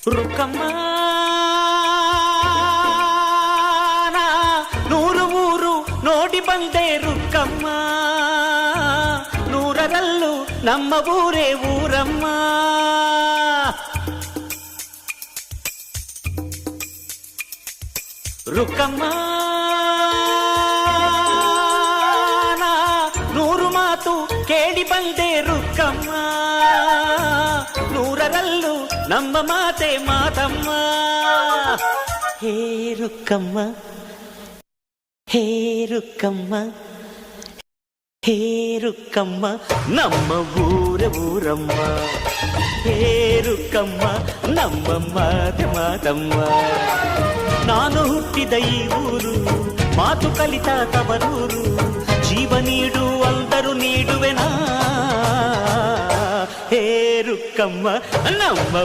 ರುಕ್ಕಮ್ಮ ನೂರು ಊರು ನೋಡಿ ಬಂದೆ ರುಕ್ಕಮ್ಮ, ನೂರರಲ್ಲೂ ನಮ್ಮ ಊರೇ ಊರಮ್ಮ. ರುಕ್ಕಮ್ಮ ನೂರು ಮಾತು ಕೇಳಿ ಬಂದೆ ರುಕ್ಕಮ್ಮ, ನೂರರಲ್ಲೂ ನಮ್ಮ ಮಾತೆ ಮಾತಮ್ಮ. ಹೇ ರುಕ್ಕಮ್ಮ, ಹೇ ರುಕ್ಕಮ್ಮ, ಹೇ ರುಕ್ಕಮ್ಮ, ನಮ್ಮ ಊರ ಊರಮ್ಮ. ಹೇ ರುಕ್ಕಮ್ಮ, ನಮ್ಮ ಮಾತೆ ಮಾತಮ್ಮ. ನಾನು ಹುಟ್ಟಿದ ಈ ಊರು, ಮಾತು ಕಲಿತ ತವರೂರು, ಜೀವ ನೀಡು ಅಂದರು ನೀಡುವೆನಾ. ಹೇ ರುಕ್ಕಮ್ಮ, ನಮ್ಮ